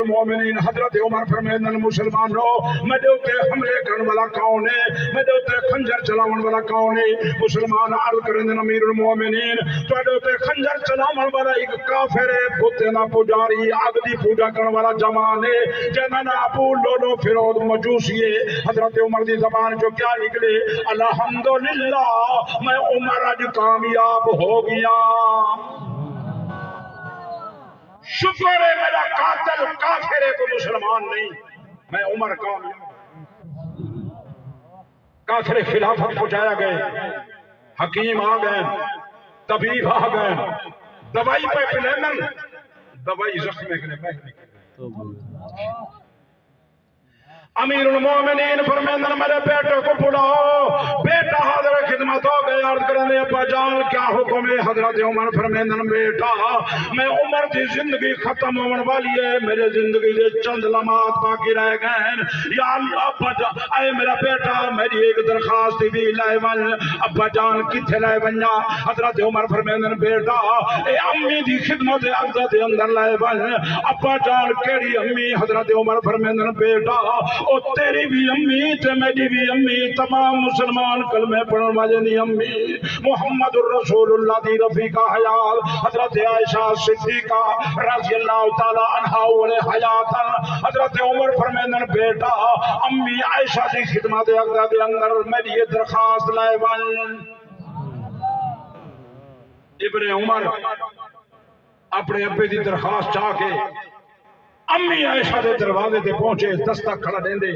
مومنین حضرت عمر فرمیندن مسلمانوں میرے اوتے حملے کرن والا کون ہے، میرے اوتے خنجر چلاون والا کون ہے؟ مسلمان عرض کرندن امیر المومنین تواڈے اوتے خنجر چلاون والا ایک کافر ہے، بتاں دا پجاری، اگ دی پوجا کرن والا جوان ہے جنہاں نام ابو لولو فرعون مجوسی ہے۔ حضرت عمر دی زبان جو کیا نکلے، الحمدللہ میں عمر اج کامیاب ہو گیا، شکر ہے میرا قاتل کافر ہے کو مسلمان نہیں، میں عمر کامیاب۔ کافر خلافت پہنچایا گئے، حکیم آ گئے، طبیب آ گئے، دوائی پہ پلینن، دوائی زخم کے لیے امیر المومنین فرمیندن میرے بیٹے کو بلاؤ، بیٹا حاضر خدمت ہو گئے، عرض کرنے ابا جان کیا حکم ہے؟ حضرت عمر فرمیندن بیٹا میں عمر کی زندگی ختم ہونے والی ہے، میرے زندگی دے چند لمحات باقی رہ گئے ہیں، یا اللہ ابا جان اے میرا بیٹا میری ایک درخواست بھی لائے ون، ابا جان کتھے لائے ونجا؟ حضرت عمر فرمیندن بیٹا اے امی دی خدمت عزت اندر لائے ون، ابا جان کیڑی امی؟ حضرت عمر فرمیندن بیٹا او تیری بھی امی تے میری بھی امی، تمام مسلمان کلمہ پڑھن والے دی امی محمد الرسول اللہ دی رفیقہ حیال حضرت عائشہ صدیقہ رضی اللہ تعالی عنہا علیہ حیات۔ حضرت عمر فرمیندن بیٹا امی عائشہ دی خدمت اقدہ دے اندر میری یہ درخواست لائے ون۔ ابن عمر اپنے ابے دی درخواست چاہ کے امی عائشہ دے دروازے تے پہنچے، دستک کھڑا دیں دے،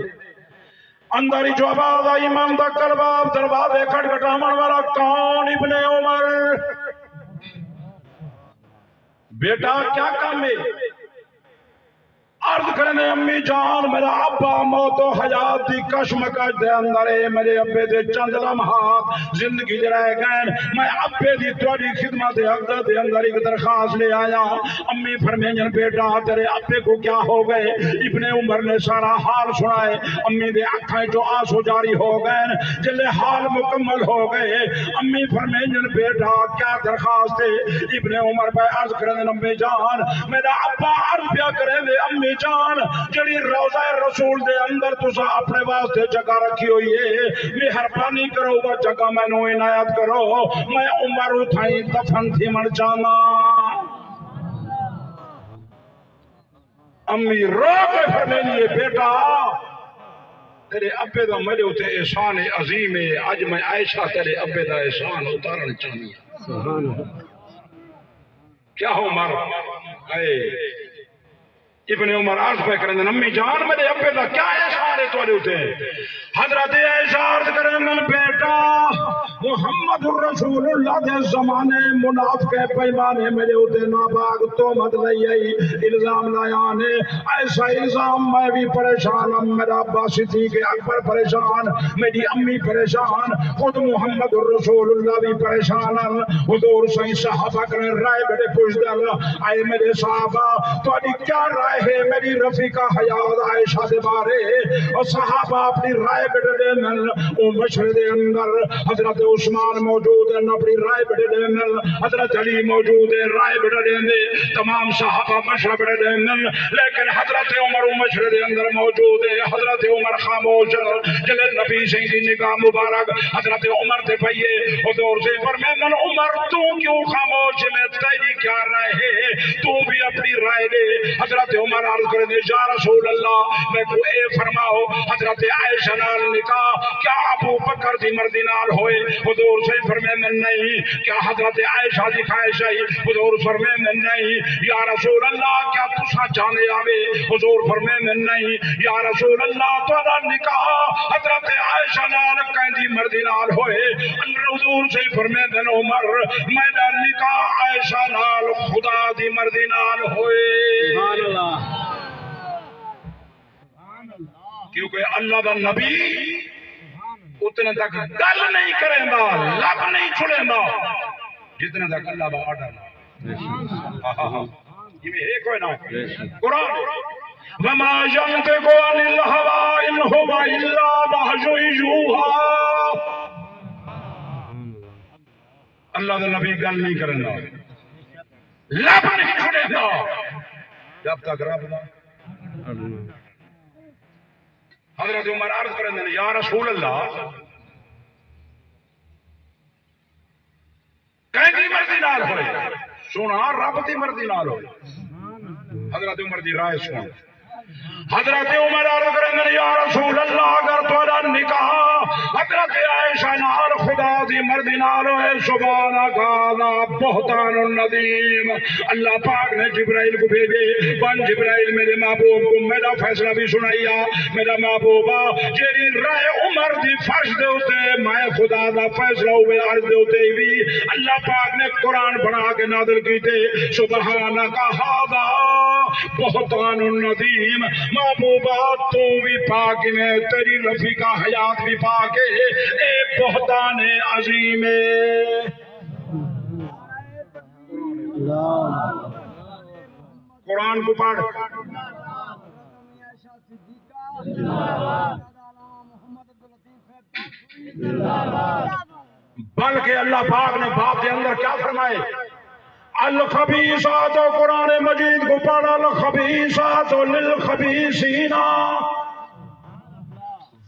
اندر ہی جو آواز آئی امام دا کلباب دروازے کھٹکھٹاون والا کون؟ ابن عمر۔ بیٹا کیا کام ہے؟ عرض کرنے امی جان میرا ابا موت و حیات دی کشمکش دے اندر ہے، میرے ابے دے چند لمحات زندگی دے رہ گئے، میں ابے دی تواڈی خدمت حضرت دے اندر ایک درخواست لے آیا۔ امی فرمائیں بیٹا تیرے ابے کو کیا ہو گئے؟ ابن عمر نے سارا حال سنائے، امی دے آنکھیں جو آنسو جاری ہو گئے، جلے حال مکمل ہو گئے، امی فرمائیں بیٹا کیا درخواست ہے؟ ابن عمر پہ عرض کرنے امی جان میرا ابا عرض پیا کرے دے امی جان جڑی روضہ رسول دے اندر تسا اپنے واسطے جگہ رکھی ہوئی ہے، مہربانی کرو وہ جگہ میں نو عنایت کرو، میں عمر اٹھائی دفن تھی مر جانا۔ امی رو کے فرمائیے بیٹا تیرے ابے دا میرے ہوتے احسان عظیم ہے، آج میں عائشہ تیرے ابے دا احسان اتارن چاہنی ہے۔ کیا ہو عمر؟ ابن عمر عرض پہ کریں امی جان میرے ابے دا کیا احسان ہے تواڈے اوتے؟ حضرت عائشہ عرض کریں بیٹا محمد الرسول اللہ دے زمانے منافق پیمانے میرے اوتے ناپاک تہمت لئی آئی، الزام لایا نے، ایسا الزام میں بھی پریشان ہوں، میرا ابا صدیق اکبر پریشان، میری امی پریشان، خود محمد الرسول اللہ بھی پریشان، حضور صحیح صحابہ کریں رائے بیٹے پوچھ دل آئے میرے صحابہ تواڈی کیا رائے ہے میری رفیقہ حیات عائشہ دے بارے؟ اور صحابہ اپنی رائے بیٹے دینن، او مشورے دے اندر حضرت عثمان موجود ہیں اپنی رائے بیٹے دینن، حضرت علی موجود ہے رائے بیٹے دینے، تمام صحابہ مشورے بیٹے دینن، لیکن حضرت عمر مشورے دے اندر موجود ہے۔ حضرت عمر خاموش جلے نبی سے دی نگاہ مبارک حضرت عمر تے پئیے، حضور سے فرمائیں عمر تو کیوں خاموش میں تیری کیا رائے ہے؟ تو بھی اپنی رائے دے۔ حضرت عمر عرض کرے دے یا رسول اللہ میں کو اے فرماؤ حضرت عائشہ نال نکاح کیا ابو بکر دی مرضی نال ہوئے؟ حضور سے فرمائیں نہیں۔ کیا حضرت عائشہ دی خواہش ہے؟ حضور فرمائیں نہیں۔ یا رسول اللہ کیا تسا چاہنے آوے؟ حضور فرمائیں نہیں۔ یا رسول اللہ تہاڈا نکاح حضرت عائشہ نال کیندی مرضی نال ہوئے؟ حضور سے فرمائیں عمر میرا نکاح عائشہ نال خدا دی مرضی نال ہوئے۔ کیونکہ اللہ دا نبی اتنے تک گل نہیں کریں گا، لب نہیں چھڑیں گا جتنے تک اللہ دا آرڈر یہ ایک ہوئے نا قرآن وما ينطق عن الهوى ان هو الا وحي يوحى۔ اللہ دا نبی گل نہیں کریں گا، لب نہیں چھڑیں گا جب تک رب دا حضرت عمر عرض کریں دے یا رسول اللہ کہیں دی مرضی نال ہوئے سونا رب دی مرضی نال ہوئے حضرت عمر دی رائے سن حضرت عمر عرض کریں دے یا رسول اللہ اگر تھوڑا نکاح حضرت عائشہ نال خدا دی مرضی نال ہوئے سبحانک ھذا بہتان الندیم اللہ پاک نے جبرائیل کو بھیجے بن جبرائیل میرے محبوب کو میرا فیصلہ بھی سنایا میرا محبوبہ جیری رائے عمر دی فرش دے ہوتے میں خدا دا فیصلہ ہوئے عرض دے ہوتے بھی اللہ پاک نے قرآن بنا کے نازل کی تھے سبحانک ھذا بہتان الندیم محبوبہ تو بھی پاک میں تیری رفیقہ حیات بھی پاک ہے اے بہتان عظیم قرآن کو پڑھ بلکہ اللہ پاک نے باپ کے اندر کیا فرمائے الخبیثات قرآن مجید کو پڑھ الخبیثات للخبیثین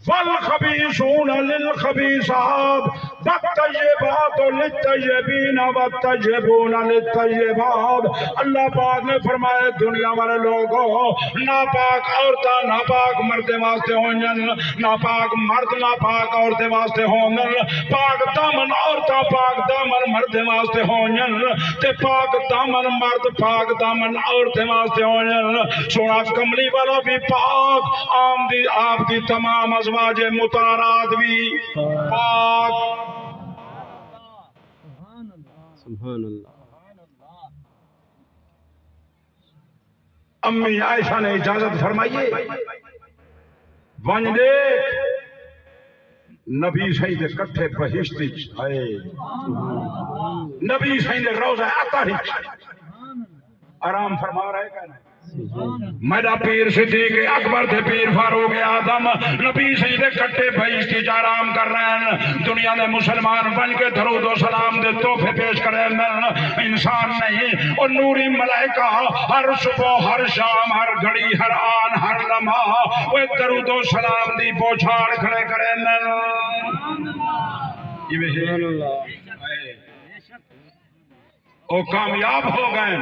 والخبیثون للخبیثات والطیبات للطیبین والطیبون للطیبات اللہ پاک نے فرمایا دنیا والے لوگوں ناپاک عورتاں ناپاک مرد واسطے ہونگن ناپاک مرد ناپاک عورتیں واسطے ہونگن پاک دامن عورتاں پاک دامن مرد واسطے ہونگن تے پاک دامن مرد پاک دامن عورتیں واسطے ہونگن سونا کملی والا بھی پاک عام دی آپ دی تمام ازواج مطہرات بھی پاک سبحان اللہ امی عائشہ نے اجازت فرمائیے ون دے نبی سائیں دے کٹھے بہشتی آئے نبی سائیں دے روزہ عطاری آرام فرما رہے کہنا میرا پیر صدیق اکبر تھے پیر فاروق اعظم نبی سیدے کٹے بھائیشتی جارام کر رہے ہیں دنیا میں مسلمان بن کے درود و سلام دے تحفے پیش کر رہے ہیں انسان نہیں اور نوری ملائکہ ہر صبح ہر شام ہر گھڑی ہر آن ہر لمحہ وہ درود و سلام دی بوچھاڑ کھڑے کرے او کامیاب ہو گئے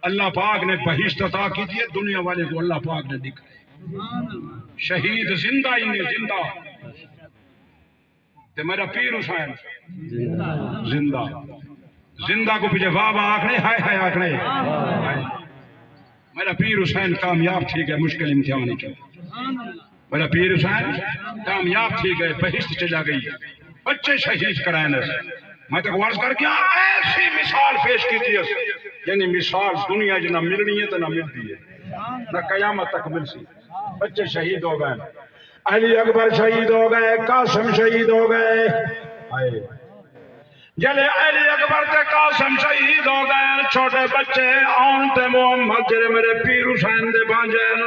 اللہ پاک نے بہشت عطا کی تھی دنیا والے کو اللہ پاک نے دکھائے شہید زندہ ہی نہیں زندہ تے میرا پیر حسین زندہ زندہ کو پیچھے واہ واہ آکھنے ہائے ہائے آکھنے میرا پیر حسین کامیاب ٹھیک ہے مشکل امتحان نہیں کیا میرا پیر حسین کامیاب ٹھیک ہے بہشت چلا گئی بچے شہید کرائیں میں تو غرض کر کے ایسی مثال پیش کی تھی یعنی مثال دنیا جنہ ملنی ہے تو نہ ملتی ہے نہ قیامت تک مل سی بچے شہید ہو گئے علی اکبر شہید ہو گئے قاسم شہید ہو گئے جلے علی اکبر تے قاسم شہید ہو گئے چھوٹے بچے آن تے محمد جلے میرے پیر حسین دے بانجین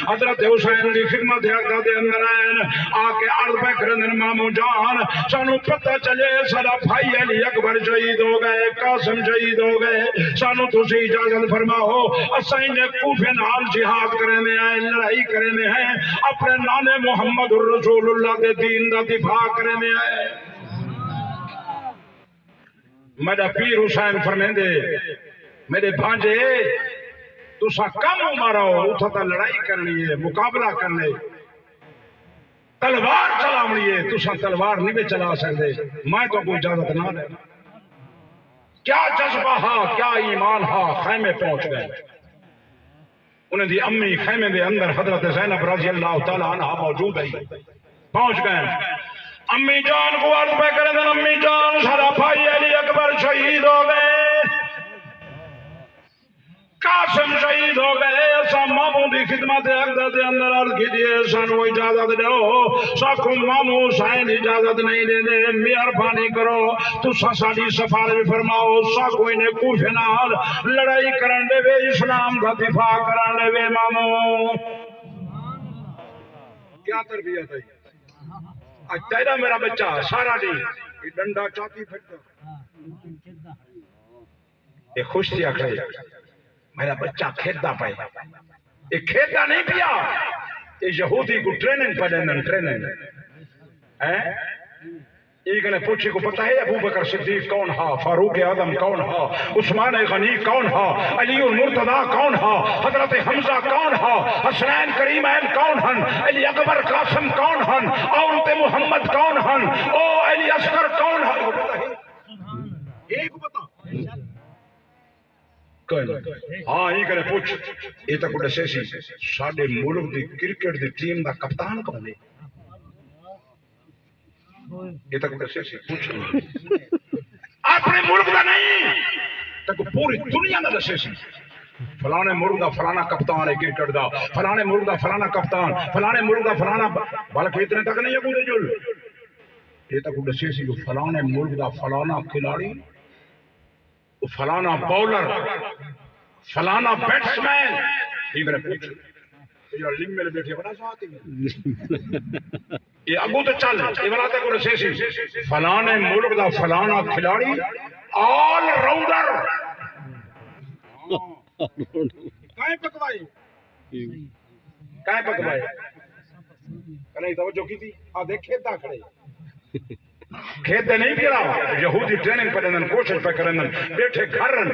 حضرت حسین دی خدمت حقدہ دے اندر آئین آکے عرض پہ کرندن مامو جان سانو پتہ چلے سارا بھائی علی اکبر شہید ہو گئے قاسم شہید ہو گئے سانو تسی اجازت فرماؤ اسائیں نے کوفے نال جہاد کرنے آئے لڑائی کرنے ہیں اپنے نانے محمد الرسول اللہ دے دین دا دفاع کرنے آئے میرا پیر حسین فرمیندے میرے بھانجے تسا کم مارا ہو اتھا تا لڑائی کرنی ہے مقابلہ کرنے تلوار چلاونی ہے تسا تلوار نہیں بھی چلا سکتے میں تو کوئی اجازت نہ دے کیا جذبہ ہا کیا ایمان ہا خیمے پہنچ گئے انہیں دی امی خیمے دے اندر حضرت زینب رضی اللہ تعالیٰ عنہ موجود ہے پہنچ گئے امی جان کو عرض پہ کرے دن امی جان سارا بھائی علی اکبر شہید ہو گئے قاسم شہید ہو گئے ایسا ماموں دی خدمت حقدہ دے اندر عرض کی دیئے سانو اجازت دے ہو ساکھوں ماموں حسین اجازت نہیں دے دے مہربانی کرو تو ساڑی سفارش فرماؤ ساکھوں انہیں کوفے نال لڑائی کرن دے وے اسلام کا دفاع کرن دے وے ماموں کیا تربیت ہے آج تیرا میرا بچہ سارا دی ڈنڈا چاہتی پھرتا یہ خوش تھی آکھے میرا بچہ کھیدہ پائے یہ کھیتا نہیں پیا، یہ یہودی کو ٹریننگ پڑھیں ٹریننگ ایک نے پوچھے کو پتہ ہے ابو بکر صدیق کون ہا، فاروق اعظم کون ہا، عثمان غنی کون ہا، علی المرتضی کون ہا، حضرت حمزہ کون ہا، حسنین کریمین کون ہن، علی اکبر قاسم کون ہن، اولت محمد کون ہن، او علی اصغر کون ہن، ایک بتا ہاں ایک نے پوچھ یہ تک دسے سی ساڈے ملک دی کرکٹ دی ٹیم دا کپتان کون ہے، یہ تک دسے سی پوچھ اپنے ملک دا نہیں تک پوری دنیا دا دسے سی فلانے ملک دا فلانا کپتان ہے کرکٹ دا، فلانے ملک دا فلانا کپتان، فلانے ملک دا فلانا، بلکہ اتنے تک نہیں ہے پورے جل یہ تک دسے سی جو فلانے ملک دا فلانا کھلاڑی، فلانا باؤلر، فلانا بیٹسمین، یہ میں نے پوچھا یہ لنگ میں بیٹھے بنا ساتھ یہ اگو تو چل یہ بناتے کو رسے سی فلانے ملک دا فلانا کھلاڑی آل راؤنڈر کائیں پکوائے کائیں پکوائے کہیں توجہ کی تھی آ دیکھے تا کھڑے کھیتے نہیں گرا یہودی ٹریننگ پڑھن کوشش پہ کرن بیٹھے گھرن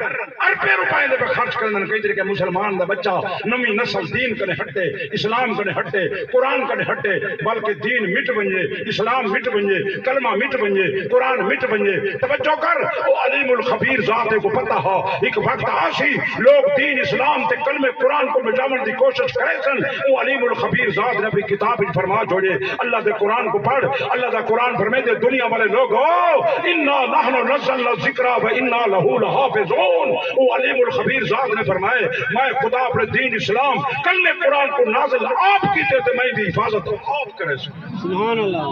اربے روپے دے پہ خرچ کرن کئی طریقے مسلمان دا بچہ نمی نسل دین کنے ہٹے اسلام کنے ہٹے قرآن کنے ہٹے بلکہ دین مٹ بنجے اسلام مٹ بنجے کلمہ مٹ بنجے قرآن مٹ بنجے توجہ کر او علیم الخبیر ذات کو پتہ ہو ایک وقت آسی لوگ دین اسلام تے کلمہ قرآن کو مٹاون دی کوشش کرے سن او علیم الخبیر ذات نے بھی کتاب فرما چھوڑے اللہ دے قرآن کو پڑھ اللہ دا قرآن فرمائے دے دنیا والے لوگ انا نحن نزلنا الذکر و انا لہ لحافظون وہ علیم الخبیر ذات نے فرمائے میں خدا اپنے دین اسلام کلمہ قرآن کو نازل آپ کیتے تھے میں بھی حفاظت آپ کرے سبحان اللہ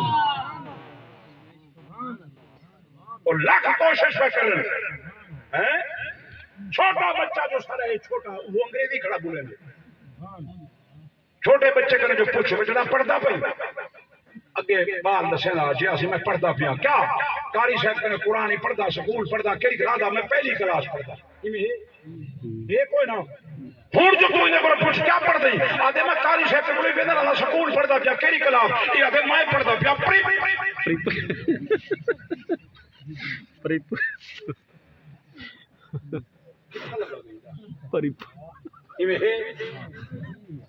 اور لاکھ کوشش میں کریں چھوٹا بچہ جو سارا ہے چھوٹا وہ انگریزی کھڑا بولیں گے چھوٹے بچے کرنے جو پوچھو بیٹا پڑھتا پہ اگے بال دسنا جی اسی میں پڑھتا پیا کیا قاری صاحب کنے قرآن ہی پڑھتا سکول پڑھتا کیڑی کلاس دا میں پہلی کلاس پڑھتا یہ کوئی نہ ہوں جو کوئی نے پوچھ کیا پڑھ دئی آدھے میں قاری صاحب کے کوئی بیدر اللہ سکول پڑھتا پیا کیڑی کلاس یہ آدھے میں پڑھتا پیا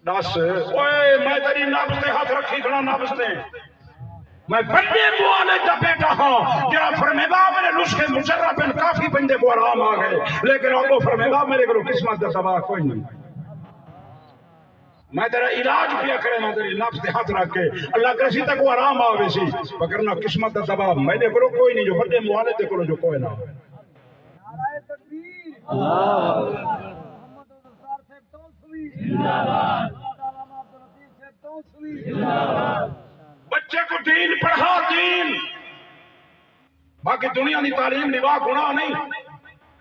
دس اوئے میں تیری نبض تے ہاتھ رکھی کھڑا نبض تے میں بڑے موالے کا بیٹا ہوں جڑا فرمیدا میرے نسخے مجرب ہیں کافی بندے کو آرام آ گئے لیکن وہ فرمیدا میرے کو قسمت کا سوا کوئی نہیں میں تیرا علاج کیا کرے میں تیری نفس دے ہاتھ رکھ کے اللہ کرسی تک وہ آرام آوے سی وگرنہ قسمت کا سوا میرے کو کوئی نہیں جو بڑے موالے تے کو جو کوئی نہ نعرہ تکبیر اللہ محمد رسول صاحب توسوی زندہ باد علامہ عبد اللطیف صاحب توسوی زندہ باد بچے کو دین پڑھا دین باقی دنیا کی تعلیم نوا گناہ نہیں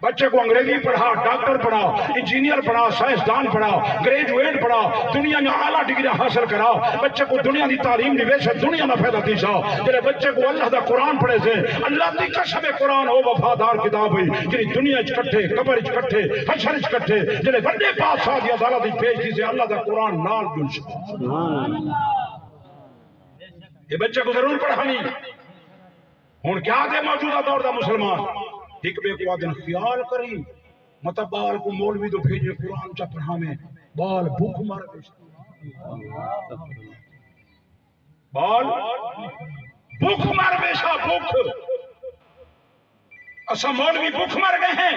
بچے کو انگریزی پڑھا ڈاکٹر پڑھا انجینئر پڑھا سائنسدان پڑھا گریجویٹ پڑھا دنیا میں اعلیٰ ڈگری حاصل کرا بچے کو دنیا کی تعلیم دی ویسے دنیا میں فائدہ دی سا جنہیں بچے کو اللہ دا قرآن پڑھے سے اللہ دی قسم قرآن ہو وفادار کتاب ہوئی جنہیں دنیا چکٹھے قبر چکٹھے حشر چکٹھے جنہیں بڑے بادشاہ دی عدالت دی پیش دی سے اللہ دا قرآن نال گلشا یہ بچے کو ضرور پڑھانی ہوں کیا دے موجودہ دور دا مسلمان ایک بے کو آدن خیال کری مطلب بال کو مولوی تو بھیجے قرآن چا پڑھا میں بال بھوک مر گئے بال بھوک مر بیشا بھوک اسا مولوی بھوک مر گئے ہیں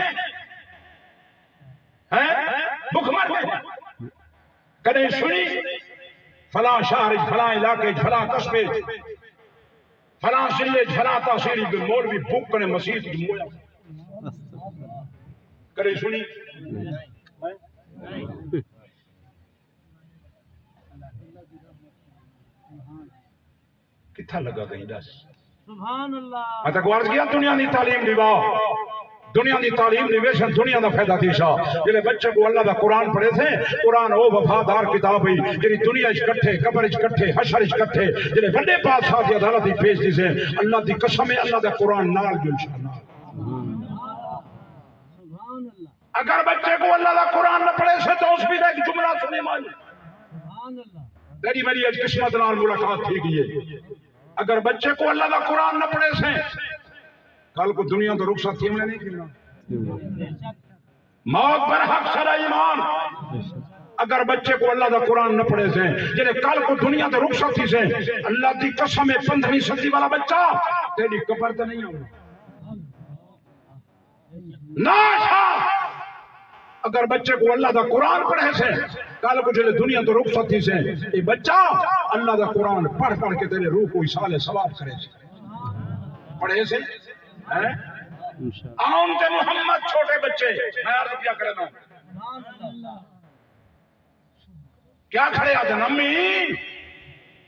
بھوک مر گئے کدے سنی فلاں شہر فلاں علاقے فلاں قصبے فلاں ضلع فلاں تحصیل مولوی بھوک کرے مسیح کی مویا کرے سنی کتھا لگا گئی دس سبحان اللہ میں تک عرض کیا دنیا دی تعلیم دیوا دنیا دی تعلیم دی ویسن دنیا دا فائدہ دیشا جنہیں بچے کو اللہ دا قرآن پڑھے تھے قرآن او وفادار کتاب ہوئی جنہیں دنیا اچکٹھے قبر اچکٹھے حشر اچکٹھے جنہیں بڑے بادشاہ دی عدالت دی پیش دی سے اللہ دی قسم اللہ دا قرآن نال جلشا اگر بچے کو اللہ دا قرآن نہ پڑھے سے تو اس بھی ایک جملہ سنے مانی تیری میری اج قسمت نال ملاقات تھی گئی ہے اگر بچے کو اللہ دا قرآن نہ پڑھے سے کل کو دنیا تو رخصت تھی میں نہیں کرنا موت پر حق سر ایمان اگر بچے کو اللہ دا قرآن نہ پڑھے سے جنہیں کل کو دنیا تو رخصت تھی سے اللہ دی قسم 15ویں صدی والا بچہ تیری قبر تے نہیں ہونا ناشا اگر بچے کو اللہ دا قرآن پڑھے سے کل کو جنہیں دنیا تو رخصت تھی سے یہ بچہ اللہ دا قرآن پڑھ پڑھ کے تیرے روح کو اصال ثواب کرے سے پڑھے سے آن تے محمد چھوٹے بچے میں عرض کیا کرنا کیا کھڑے آتے ہیں امی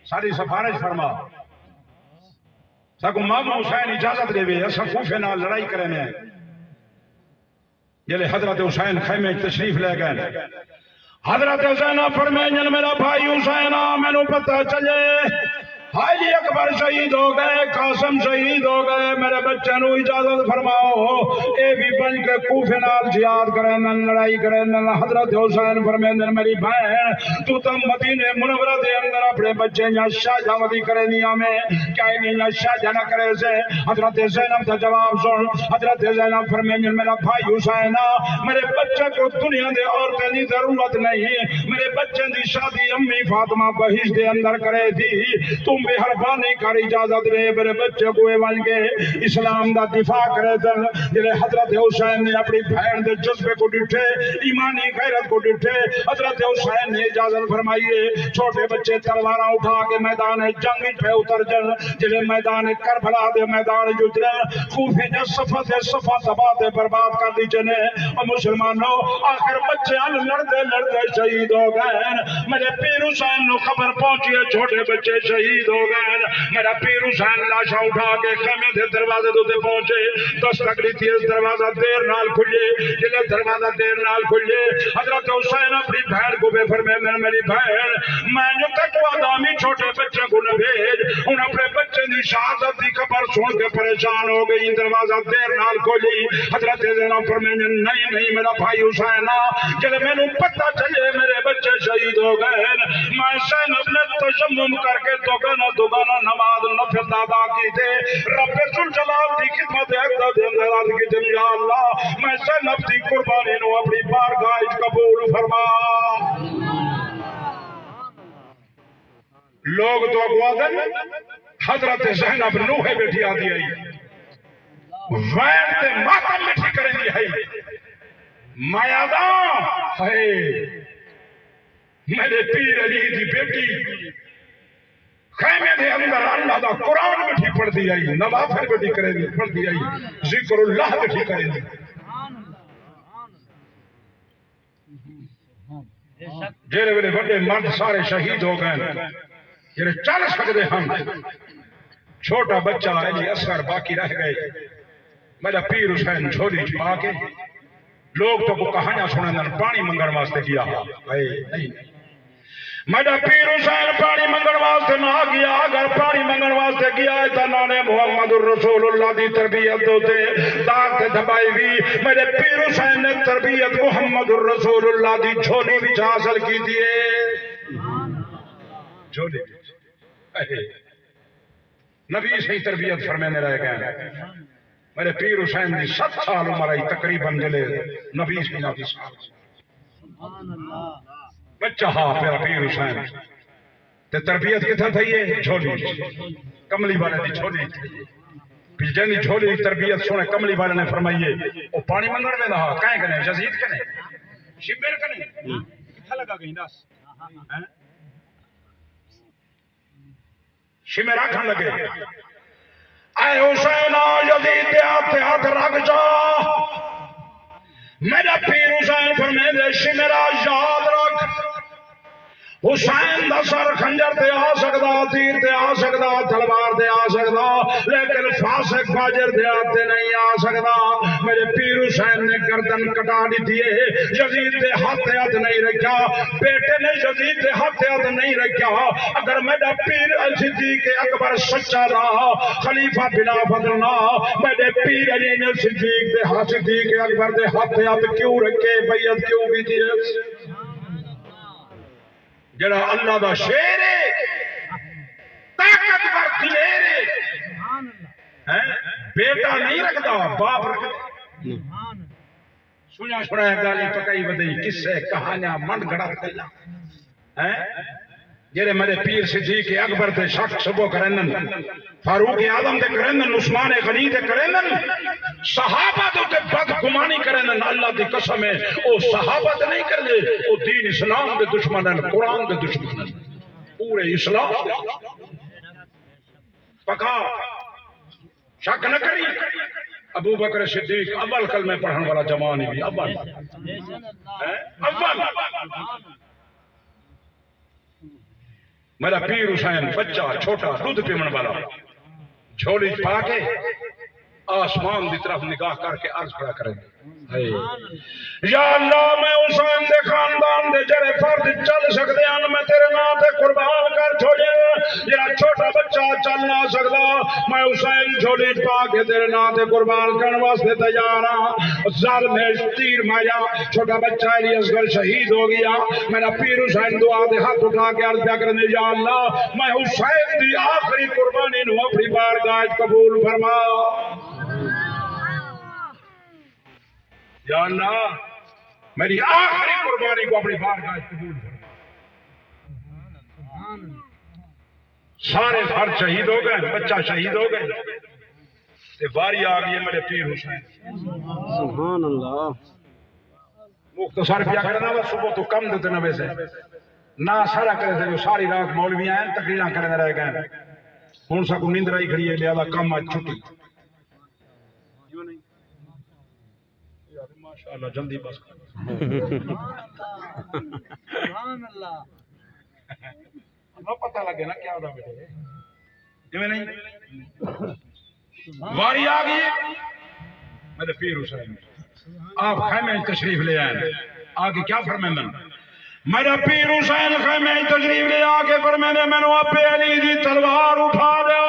ساری سفارش فرما ساکو ماما حسین اجازت دے وے اسا کوفے نال لڑائی کرنے ہیں جلے حضرت حسین خیمے تشریف لے گئے حضرت حسین فرمائیں میرا بھائی حسین میں نو پتہ چلے حاجی اکبر شہید ہو گئے قاسم شہید ہو گئے میرے بچے نو اجازت فرماؤ اے بھی بن کے کوفے نال جہاد کرے نہ لڑائی کرے نہ حضرت حسین فرمائیں میری بہن تو تم مدینے منورہ دے اندر اپنے بچے یا شاہجہاں کرے نیا میں کیا نہیں شاہجہاں نہ کرے سے حضرت زینب کا جواب سن حضرت زینب فرمائیں میرا بھائی حسین میرے بچے کو دنیا دے عورتیں دی ضرورت نہیں میرے بچے دی شادی امی فاطمہ بہشت دے اندر کرے تھی تم مہربانی کر اجازت دے میرے بچے کو بن کے اسلام دا دفاع کرے دل جلے حضرت حسین نے اپنی بہن دے جذبے کو ڈٹھے ایمانی غیرت کو ڈٹھے حضرت حسین نے اجازت فرمائیے چھوٹے بچے تلواراں اٹھا کے میدان جنگ پہ اتر جن جلے میدان کربلا دے میدان ججرن کوفے دے صفا تباہ دے برباد کر دی جنے اور مسلمانوں آخر بچے لڑتے لڑتے شہید ہو گئے میرے پیر حسین نو خبر پہنچی چھوٹے بچے شہید ہو گئے میرا پیر حسین لاشا اٹھا کے خیمے دے دروازے دے پہنچے دستک لیتی اس دروازہ دیر نال کھلے جلے دروازہ دیر نال کھلے حضرت حسین اپنی بہن کو بے فرمائے میری بہن میں جو تقوی دامی چھوٹے بچے کو نہ بھیج ان اپنے بچے دی شہادت دی خبر سن کے پریشان ہو گئی دروازہ دیر نال کھلی حضرت زینب فرمائے نہیں میرا بھائی حسین جلے میں نے پتہ چلے میرے بچے شہید ہو گئے میں زینب نے تشمم کر کے دوگانا نماز نفل ادا کی تھے رب ذوالجلال کی خدمت اقدس اندراز کی تھی یا اللہ میں زینب دی قربانی نو اپنی بارگاہ قبول فرما لوگ تو اگوادن حضرت زینب نوح بیٹھی آدھی آئی وین تے ماتم بیٹھی کریں دی آئی میاداں ہے میرے پیر علی دی بیٹی خیمے دے اندر اللہ دا قرآن بیٹھی پڑھ دی آئی نوافل بیٹھی کرے دی پڑھ دی آئی ذکر اللہ بیٹھی کرے دی جیرے ویلے بڑے مرد سارے شہید ہو گئے جیرے چل سکتے ہم چھوٹا بچہ علی اصغر باقی رہ گئے میرا پیر حسین جھولی چھپا کے لوگ تو کو کہانیاں سنیں پانی منگن واسطے کیا نہیں میرا پیر حسین پانی منگن واسطے نہ گیا اگر پانی منگن واسطے گیا ہے تو نانے محمد الرسول اللہ دی تربیت ہوتے داغ تے دبائی بھی میرے پیر حسین نے تربیت محمد الرسول اللہ دی جھولی بھی حاصل کی دیئے جھولی نبی سے تربیت فرمینے رہ گئے میرے پیر حسین دی 7 سال عمر آئی تقریباً جلے نبی سے نبی سبحان اللہ بچہ ہاں پیرا پیر حسین تے تربیت کتھا تھا یہ جھولی کملی والے دی جھولی پھر جنی جھولی تربیت سونے کملی والے نے فرمائیے وہ پانی منگڑ میں رہا کہیں کنے جزید کنے شبیر کنے کتھا لگا گئی داس شمیر آکھن لگے اے حسین یزید آتے ہاتھ رکھ جا میرا پیر حسین فرمائے دے شمیر یاد رکھ حسین دا سر خنجر تے آ سکدا تیر تے آ سکدا تلوار تے آ سکدا لیکن فاسق فاجر دے آتے نہیں آ سکدا میرے پیر حسین نے گردن کٹا دی دیے یزید دے ہاتھ نہیں رکھا بیٹے نے یزید دے ہاتھ نہیں رکھا اگر میرا پیر صدیق اکبر سچا رہا خلیفہ بلا بدلنا میرے پیر علی نے صدیق دے صدیق اکبر دے ہاتھ کیوں رکھے بیعت کیوں بھی دیے جڑا اللہ دا شیر ہے طاقتور دلیر ہے بیٹا نہیں رکھتا باپ رکھتا سنیا چھڑایا گالی پکائی بدئی قصے کہانیاں من گھڑا کلا جڑے میرے پیر صدیق اکبر تے شک شبو کرنن فاروق اعظم تے کرنن عثمان غنی تے کرنن صحابہ تے بدگمانی کرنن اللہ دی قسم ہے او صحابہ تے نہیں کردے او دین اسلام دے دشمن ہیں قرآن دے دشمن ہیں پورے اسلام پکا شک نہ کری ابو بکر صدیق اول کلمہ پڑھن والا جوان ہی اول میرا پیر حسین بچہ چھوٹا دودھ پیمن والا جھولی پا کے آسمان دی طرف نگاہ کر کے عرض کھڑا کریں یا اللہ میں حسین دے خاندان دے جڑے فرد چل سکتے ہیں میں تیرے نام تے قربان کر چھوڑے جڑا چھوٹا بچہ چل نہ سکتا میں حسین جھولی پا کے تیرے نام تے قربان کرنے واسطے تیار ہوں زال میں تیر ماریا چھوٹا بچہ علی اصغر شہید ہو گیا میرا پیر حسین دعا دے ہاتھ اٹھا کے عرض کرنے یا اللہ میں حسین دی آخری قربانی نو اپنی بارگاہ قبول فرما یا اللہ میری آخری قربانی کو اپنی بارگاہ قبول فرما سارے گھر شہید ہو گئے بچہ شہید ہو گئے تے باری آ گئی میرے پیر حسین سبحان اللہ مختصر پیا کرنا وہ صبح تو کم دیتے نہ ویسے نہ سارا کرے تھے جو ساری رات مولوی آئے تقریرہ کرنے رہ گئے ہون سا کو نیند رہی کھڑی ہے لہذا کم آج چھٹی ماشاءاللہ جلدی بس سبحان اللہ اب پتہ لگے نا کیا ہوتا بیٹے جو نہیں واری آ گئی میرے پیر حسین آپ خیمے تشریف لے آئے آگے کیا فرمائیں میرا پیر حسین خیمے تشریف لے آگے فرمائیں میں نے ابے علی دی تلوار اٹھا دو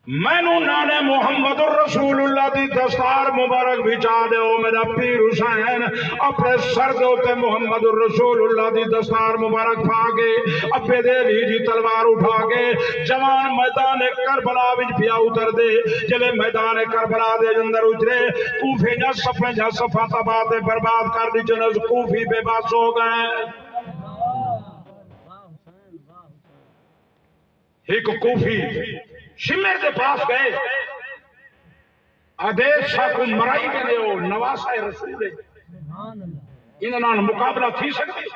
میں نو نانے محمد الرسول اللہ دی دستار مبارک بچا دے میرا پیر حسین اپنے سر دے تے محمد الرسول اللہ دی دستار مبارک پا کے ابے دے علی دی تلوار اٹھا کے جوان میدان کربلا وچ پیا اتر دے جلے میدان کربلا دے اندر اترے کوفے جا صفا تباہ تے برباد کر دی جنز کوفی بے بس ہو گئے ایک کوفی شمر دے پاس گئے آدیش شاہ کو مرائی کے لئے ہو نواسہ رسول ہے انہاں مقابلہ تھی سکتے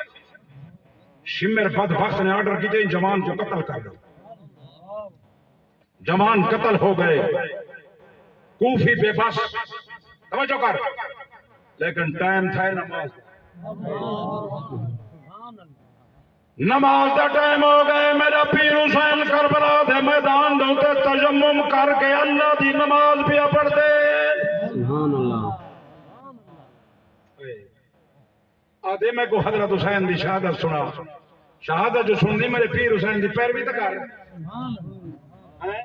شمر بدبخت نے آرڈر کی دیں جوان کو قتل کر دو جوان قتل ہو گئے کوفی بے بس توجہ کر لیکن ٹائم تھا نماز دا ٹائم ہو گئے میرا پیر حسین کربلا دے میدان دوتے تجمم کر کے اللہ دی نماز بھی پڑھ دے سبحان اللہ آدھے میں کو حضرت حسین دی شہادت سنا شہادت جو سن دی میرے پیر حسین دی پیروی تک آ رہے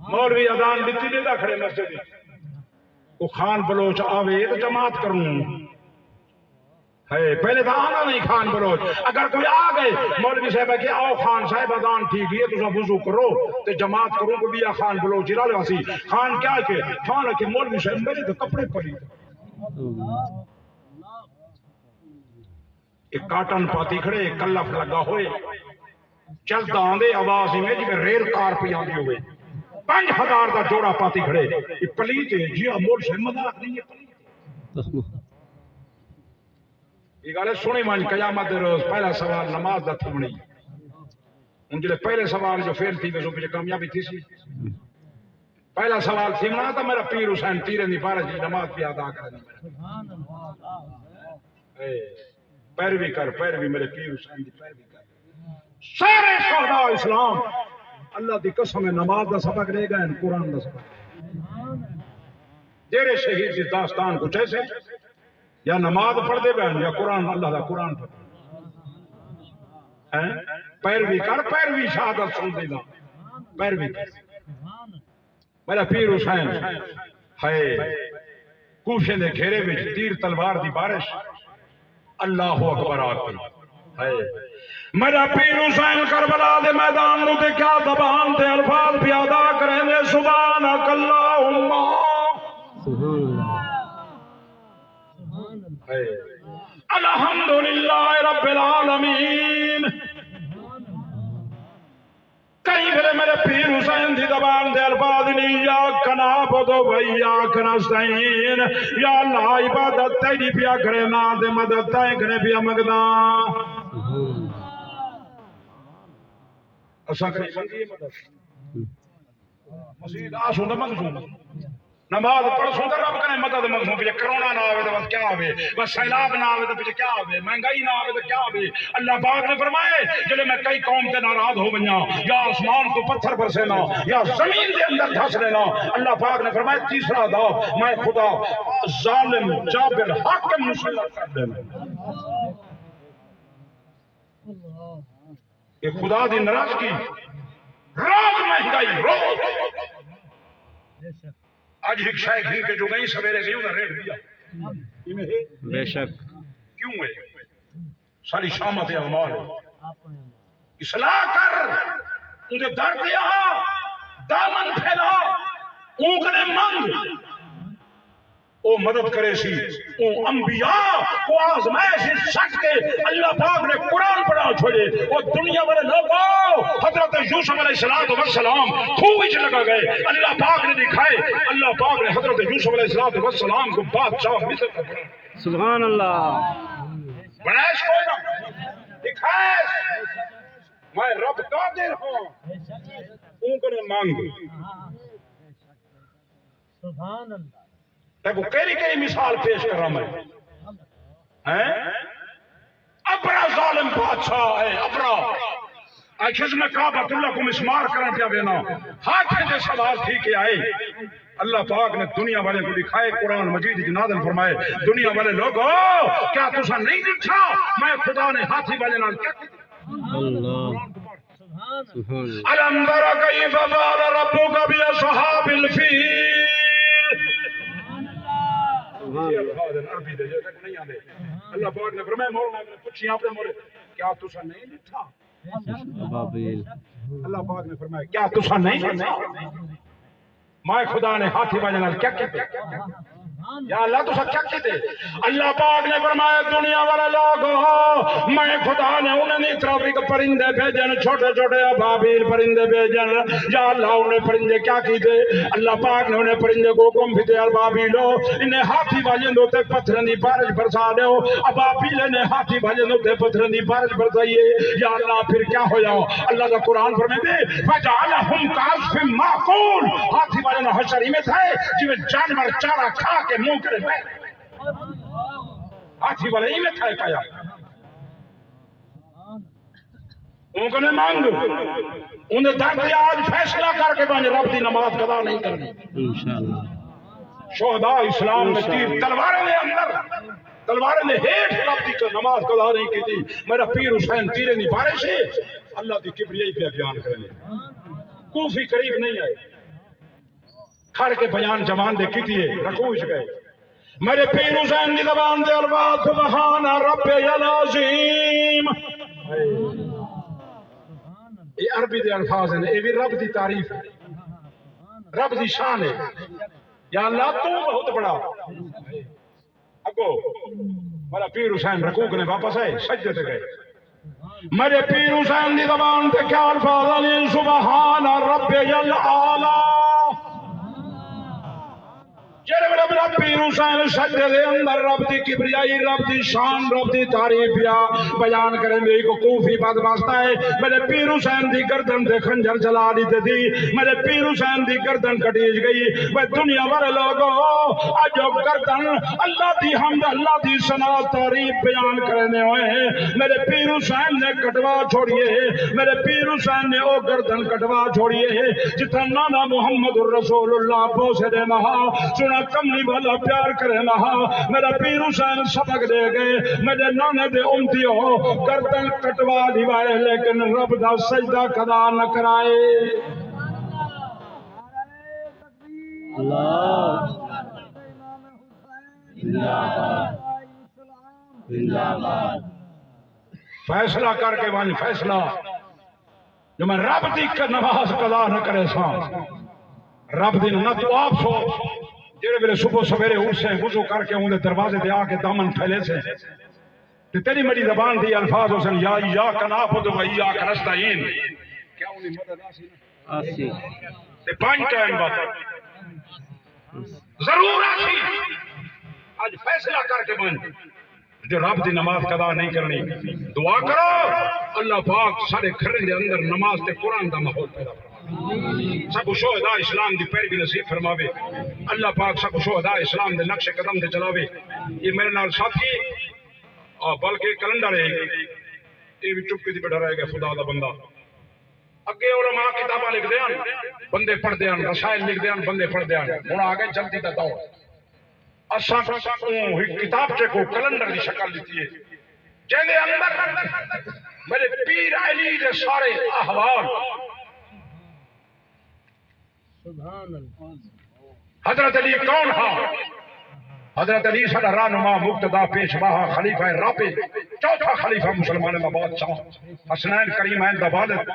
مولوی اذان دیتی دیتا کھڑے مسجد کو خان بلوچ آوے تو جماعت کروں ہے پہلے تو آنا نہیں خان بلوچ اگر کوئی آ گئے مولوی صاحب ہے کہ آؤ خان صاحب اذان ٹھیک ہے تو سب وضو کرو تو جماعت کروں کو بیا خان بلوچ رہا لے خان کیا کہ خان ہے کہ مولوی صاحب میرے تو کپڑے پڑی ایک کاٹن پاتی کھڑے ایک کلف لگا ہوئے چلتا آندے آواز ہی میں جی میں ریل کار پہ آندی ہوئے 5000 دا جوڑا پاتی کھڑے یہ پلیت ہے جی مول صاحب مذاق نہیں ہے پلیت یہ گالے سنی مان قیامت روز پہلا سوال نماز دا تھمنی ان جلے پہلے سوال جو فیل تھی تو پیچھے کامیابی تھی سی پہلا سوال تھمنا تھا میرا پیر حسین تیرے نہیں پارا جی نماز بھی ادا کرنی پیروی کر پیروی میرے پیر حسین دی پیروی کر سارے شہداء اسلام اللہ دی قسم نماز دا سبق لے گئے قرآن دا سبق جیرے شہید دی داستان کچھ ایسے یا نماز پڑھ دے بہن یا قرآن اللہ دا قرآن پڑھ پیروی کر پیروی شہادت سن دے گا پیروی کر میرا پیر حسین ہے کوفے دے گھیرے میں تیر تلوار دی بارش اللہ اکبر آتی ہے میرا پیر حسین کربلا دے میدان نو تے کیا زبان تے الفاظ پیادا کریں دے سبحانک اللہم الحمدللہ رب العالمین کہیں پھر میرے پیر حسین دی زبان دے الفاظ نہیں یا نعبد و ایاک نستعین یا اللہ عبادت تیری پیا کرے نا دے مدد تائیں کرے پیا مگدا اساں کرے منگی مدد مسجد آسوں دا منگوں نماز پڑھ سوں رب کرے مدد منگوں پہ کرونا نہ آوے تو بس کیا ہوئے بس سیلاب نہ آوے تو پھر کیا ہوئے مہنگائی نہ آوے تو کیا ہوئے اللہ پاک نے فرمائے جلے میں کئی قوم تے ناراض ہو گیا یا آسمان کو پتھر برسے نا یا زمین دے اندر دھس لینا اللہ پاک نے فرمائے تیسرا دا میں خدا ظالم جابر حاکم مسلط کر دینا کہ خدا دی ناراضگی روز مہنگائی روز آج ایک شاہ گھن کے جو گئی سویرے گئی انہیں ریٹ دیا بے شک کیوں ہے ساری شامت اعمال ہے اصلاح کر انہیں در دیا دامن پھیلا اونکنے منگ او مدد کرے سی او انبیاء کو آزمائش شک کے اللہ پاک نے قرآن پڑھا چھوڑے وہ دنیا والے لوگوں حضرت یوسف علیہ السلام خوش لگا گئے اللہ پاک نے دکھائے اللہ پاک نے حضرت یوسف علیہ السلام کو بادشاہ مصر کا بنا سبحان اللہ بنائش کوئی نہ دکھائے میں رب قادر ہوں اونکنے مانگ سبحان اللہ دیکھو کئی مثال پیش کر رہا میں اپنا ظالم بادشاہ ہے اپنا اکھز میں کعبۃ اللہ کو مسمار کرنے پیا بینا ہاتھیں دے سوال تھی کہ آئے اللہ پاک نے دنیا والے کو دکھائے قرآن مجید کی نازل فرمائے دنیا والے لوگوں کیا تسا نہیں دیکھا میں خدا نے ہاتھی والے نال کیا اللہ الم تر کیف فعل ربک باصحاب الفیل عربی دے جو تک نہیں آنے اللہ پاک نے فرمایا مولانا نے پوچھی آپ نے مورے کیا تسا نہیں لکھا ابابیل اللہ پاک نے فرمایا کیا تسا نہیں سنا میں خدا نے ہاتھی والے نال کیا کہتے یا اللہ تسا کیا کہتے اللہ پاک نے فرمایا دنیا والے لوگ میں خدا نے انہیں نہیں طرف پرندے بھیجن چھوٹے چھوٹے ابابیل پرندے بھیجن یا اللہ انہیں پرندے کیا کیتے اللہ پاک نے انہیں پرندے کو حکم بھی دے ابابیلو انہیں ہاتھی والے نوتے پتھر نہیں بارش برسا دو ابابیل نے ہاتھی والے نوتے پتھر نہیں بارش برسائیے یا اللہ پھر کیا ہو جاؤ اللہ کا قرآن فرمائے دے فجعلہم کعصف مأکول ہاتھی والے نے حشری میں تھے جو جانور چارہ کھا کے منہ کرے بیٹھ ہاتھی والے ہی میں تھا کیا ان کو نے مانگ انہیں درد آج فیصلہ کر کے بانجے رب دی نماز قضا نہیں کرنی انشاءاللہ شہداء اسلام میں تیر تلواریں نے اندر تلواریں نے ہیٹ رب دی نماز قضا نہیں کی تھی میرا پیر حسین تیرے نہیں پارے سے اللہ دی کبریائی پہ بیان کرنے کوفی قریب نہیں آئے کھڑ کے بیان جوان دے کی تھی رکوش گئے میرے پیر حسین دی زبان دے الفاظ سبحان رب العظیم یہ عربی دے الفاظ ہیں یہ بھی رب دی تعریف ہے رب دی شان ہے یا اللہ تو بہت بڑا اگو میرا پیر حسین رکوع نے واپس آئے سجدے تے گئے میرے پیر حسین دی زبان تے کیا الفاظ ہیں سبحان رب العالی جڑے میرا رب پیر حسین سجدے دے اندر رب دی کبریائی رب دی شان رب دی تعریف یا بیان کریں دے کو کوفی بات واسطہ ہے میرے پیر حسین دی گردن دے خنجر چلا دی تھی میرے پیر حسین دی گردن کٹیج گئی وہ دنیا والے لوگوں آج گردن اللہ دی حمد اللہ دی ثنا تعریف بیان کرنے ہوئے ہیں میرے پیر حسین نے کٹوا چھوڑیے میرے پیر حسین نے او گردن کٹوا چھوڑیے جتنا نانا محمد الرسول اللہ پوسے دے مہا سنا کملی والا پیار کرے مہا میرا پیر حسین سبق دے گئے میرے نانے دے امتی ہو گردن کٹوا دیوائے لیکن رب دا سجدہ قضا نہ کرائے اللہ فیصلہ کر کے ون فیصلہ جو میں رب دی نماز قضا نہ کرے سا رب دی نہ تو آپ سو جڑے میرے صبح سویرے اٹھ سے وضو کر کے اون دے دروازے تے آ کے دامن پھیلے سے تے تیری میری زبان دی الفاظ حسن یا نعبد و ایاک نستعین کیا انہی مدد آسی تے پانچ ٹائم بعد ضرور آسی آج فیصلہ کر کے بن جو رب دی نماز قضا نہیں کرنی دعا کرو اللہ پاک سارے گھر دے اندر نماز تے قرآن دا ماحول پیدا فرماوے سب شہداء اسلام دی پیروی نصیب فرماوے اللہ پاک سب شہداء اسلام دے نقش قدم تے چلاوے یہ میرے نال ساتھی بلکہ کیلنڈر ہے یہ بھی چپ کے دی بیٹھا رہے گا خدا دا بندہ اگے علماء کتاباں لکھ دیاں بندے پڑھ دیاں رسائل لکھ دیاں بندے پڑھ دیاں ہن آگے جلدی دا دور اساں کتابچے کو کیلنڈر دی شکل دیتی ہے جن دے اندر میرے پیر علی دے سارے احوال حضرت علی کون ہا حضرت علی سارا رہنما مقتدا پیشوا خلیفہ رابع چوتھا خلیفہ مسلمانوں کا بادشاہ حسنین کریمین دا والد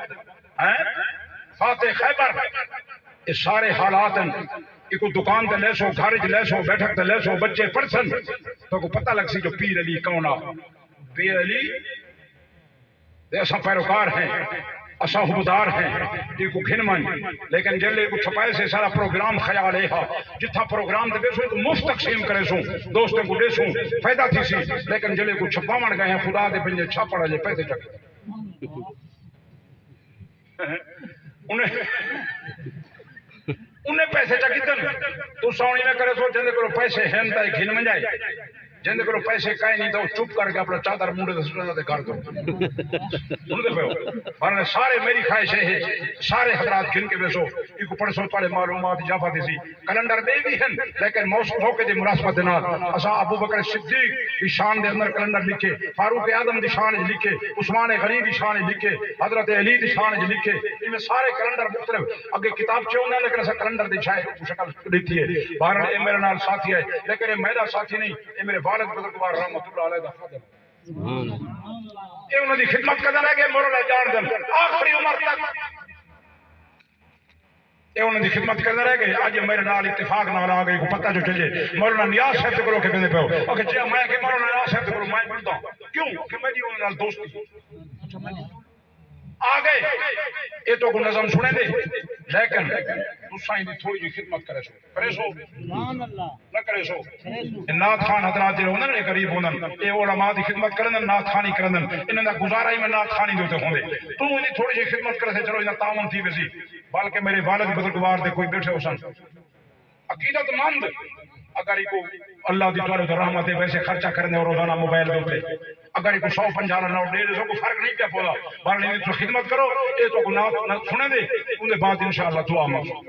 فاتح خیبر یہ سارے حالات کو دکان تے لے سو گھر چ لے سو بیٹھک تے لے سو بچے پڑھسن تو کو پتہ لگ سی جو پیر علی کون آ پیر علی ایسا پیروکار ہیں اسا حبدار ہیں یہ کو گھن من لیکن جلے کو چھپائے سے سارا پروگرام خیال ہے جتھا پروگرام دے سو تو مفت تقسیم کرے سو دوستوں کو دے سو فائدہ تھی سی لیکن جلے کو چھپاون گئے ہیں خدا دے پنجے چھاپڑ لے پیسے چک انہیں پیسے چکیتن تو سونی میں کرے سو جندے کرو پیسے ہیں تا گھن من جائے جندے کرو پیسے کہیں نہیں تو چپ کر کے اپنا چادر منڈے دے سٹنا دے کار کرو سن دے پہو فرنے سارے میری خواہش ہے سارے حضرات گھن کے بیسو ایک پڑھ سو پڑھے معلومات اضافہ دی سی کیلنڈر دے بھی ہیں لیکن موسم موقع دی مناسبت دے نال اسا ابو بکر صدیق کی شان دے اندر کیلنڈر لکھے فاروق اعظم دی شان لکھے عثمان غنی دی شان لکھے حضرت علی دی شان لکھے ان میں سارے کیلنڈر مختلف اگے کتاب چوں نہ لیکن اسا کیلنڈر دی چھائے شکل دیتی ہے بہر اے میرے نال ساتھی ہے لیکن یہ میرا ساتھی نہیں اے میرے والد بزرگوار رحمت اللہ علیہ دا خادم یہ انہوں نے خدمت کرنا ہے کہ مولانا جان دن آخری عمر تک یہ انہوں نے خدمت کرنا ہے کہ آج میرے نال اتفاق نہ آ گئی کو پتہ جو چلے مولانا نیاز صاحب کرو کہ کہنے پہ ہو اوکے جی میں کہ مولانا نیاز صاحب کرو میں بولتا ہوں کیوں کہ میری انہوں نال دوستی آ گئے یہ تو کو نظم سنے دے لیکن دوسرائیں دی تھوڑی جی خدمت کرے سو نہ کرے سو نات خان حضرات جو ہوندن یہ قریب ہوندن یہ علماء دی خدمت کرندن نات خانی کرندن انہاں دا گزارا ہی میں نات خانی دوتے ہوندے تو انہی تھوڑی جی خدمت کرے سے چلو انہاں تعاون تھی ویسی بلکہ میرے والد بزرگوار دے کوئی بیٹھے ہو سن عقیدت مند اگر کو اللہ دی طرف رحمت ہے ویسے خرچہ کرنے اور روزانہ موبائل دوتے اگر کو 150 نوٹ دے دے کو فرق نہیں پیا پودا بارے تو خدمت کرو یہ تو نات سنے دے ان بعد انشاءاللہ دعا مانگو